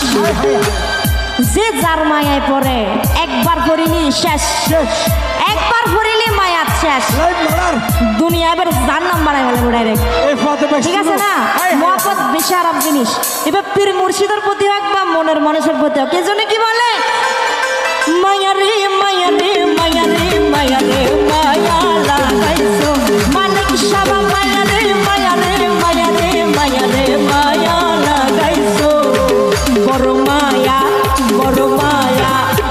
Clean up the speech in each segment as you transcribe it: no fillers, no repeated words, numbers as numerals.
জানিস যে যার মায়ায় পড়ে একবার পড়িনি শেষ, একবার পড়িলে মায়া শেষ, দুনিয়া এবার জাহান্নাম বানায় ফেলে ডাইরেক্ট। ঠিক আছে না? মহব্বত বেশি আরাম জিনিস। এবার পীর মুর্শিদের প্রতি হোক বা মনের মানুষের প্রতি হোক, এজন্য কি বলে মায়া রে মায়া রে মায়া রে মায়া রে মায়া লাগাইছো মালিক সাবা মায়া রে মায়া রে মায়া রে মায়া রে মায়া লাগাইছো বড় মায়া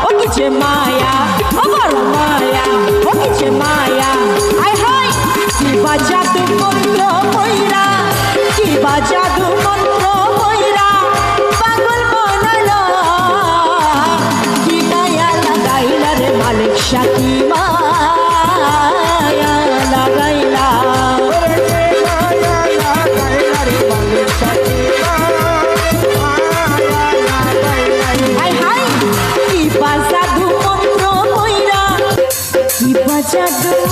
ও কিছে মায়া ও বড় মায়া ও কিছে মায়া আয় হায় কি বাজাদু মন্ত্র কইরা কি বাজাদু মন্ত্র কইরা পাগল বানাইলা কি মায়া লাগাইলা রে মালিক সাকি মায়া লাগাইলা জাদু